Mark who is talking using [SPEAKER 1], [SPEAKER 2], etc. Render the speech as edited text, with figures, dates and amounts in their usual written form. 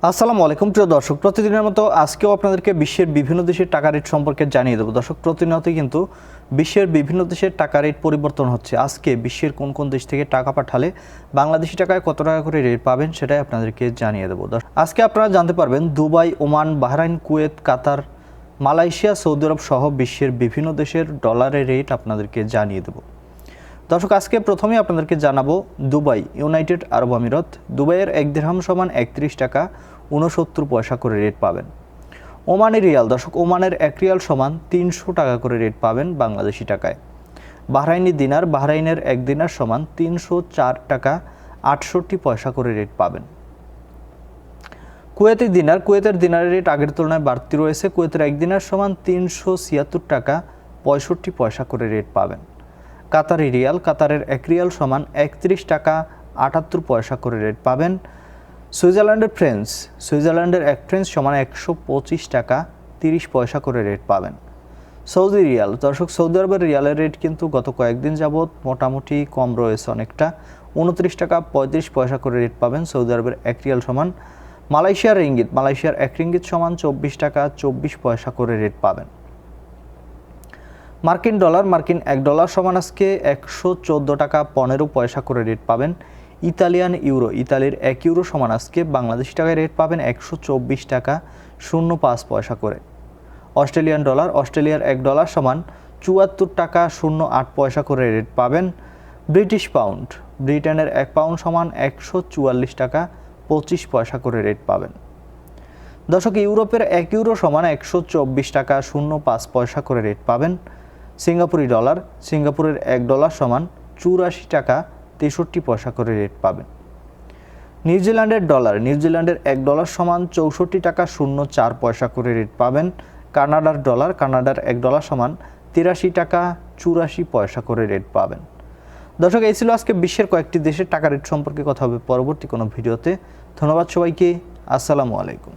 [SPEAKER 1] আসসালামু আলাইকুম প্রিয় দর্শক, প্রতিদিনের মতো আজকেও আপনাদেরকে বিশ্বের বিভিন্ন দেশের টাকা রেট সম্পর্কে জানিয়ে দেবো। দর্শক, প্রতিনিয়তই কিন্তু বিশ্বের বিভিন্ন দেশের টাকা রেট পরিবর্তন হচ্ছে। আজকে বিশ্বের কোন কোন দেশ থেকে টাকা পাঠালে বাংলাদেশি টাকায় কত টাকা করে রেট পাবেন সেটাই আপনাদেরকে জানিয়ে দেবো। আজকে আপনারা জানতে পারবেন দুবাই, ওমান, বাহরাইন, কুয়েত, কাতার, মালয়েশিয়া, সৌদি আরব সহ বিশ্বের বিভিন্ন দেশের ডলারের রেট আপনাদেরকে জানিয়ে দেবো। দর্শক, আজকে প্রথমেই আপনাদেরকে জানাবো দুবাই, ইউনাইটেড আরব আমিরাত। দুবাইয়ের 1 দিরহাম সমান 31 টাকা 69 পয়সা করে রেট পাবেন। ওমানি রিয়াল, দর্শক, ওমানের 1 রিয়াল সমান 300 টাকা করে রেট পাবেন বাংলাদেশি টাকায়। বাহরাইনি দিনার, বাহরাইনের 1 দিনার সমান 304 টাকা 68 পয়সা করে রেট পাবেন। কুয়েতি দিনার, কুয়েতের দিনারের রেট আগের তুলনায় বাড়তি রয়েছে। কুয়েতের 1 দিনার সমান 376 টাকা 65 পয়সা করে রেট পাবেন। কাতারি রিয়াল, কাতারের 1 রিয়াল সমান 31 টাকা 78 পয়সা করে রেট পাবেন। সুইজারল্যান্ডের ফ্রেঞ্চ, সুইজারল্যান্ডের 1 ফ্রেঞ্চ সমান 125 টাকা 30 পয়সা করে রেট পাবেন। সৌদি রিয়াল, দর্শক, সৌদি আরবের রিয়ালের রেট কিন্তু গত কয়েকদিন যাবৎ মোটামুটি কম রয়েছে অনেকটা। 29 টাকা 35 পয়সা করে রেট পাবেন সৌদি আরবের 1 রিয়াল সমান। মালয়েশিয়ার রিঙ্গিত, মালয়েশিয়ার 1 রিঙ্গিত সমান 24 টাকা 24 পয়সা করে রেট পাবেন। মার্কিন ডলার, মার্কিন 1 ডলার সমান আজকে 114 টাকা 15 পয়সা করে রেট পাবেন। ইতালিয়ান ইউরো, ইতালির 1 ইউরো সমান আজকে বাংলাদেশি টাকায় রেট পাবেন 124 টাকা 05 পয়সা করে। অস্ট্রেলিয়ান ডলার, অস্ট্রেলিয়ার 1 ডলার সমান 74 টাকা 08 পয়সা করে রেট পাবেন। ব্রিটিশ পাউন্ড, ব্রিটেনের 1 পাউন্ড সমান 144 টাকা 25 পয়সা করে রেট পাবেন। দর্শক, ইউরোপের 1 ইউরো সমান 124 টাকা 05 পয়সা করে রেট পাবেন। সিঙ্গাপুরি ডলার, সিঙ্গাপুরের 1 ডলার সমান 84 টাকা 63 পয়সা করে রেট পাবেন। নিউজিল্যান্ডের ডলার, নিউজিল্যান্ডের 1 ডলার সমান 64 টাকা 04 পয়সা করে রেট পাবেন। কানাডার ডলার, কানাডার 1 ডলার সমান 83 টাকা 84 পয়সা করে রেট পাবেন। দর্শক, এই ছিল আজকে বিশ্বের কয়েকটি দেশের টাকা রেট সম্পর্কে কথা হবে পরবর্তী কোনো ভিডিওতে। ধন্যবাদ সবাইকে। আসসালামু আলাইকুম।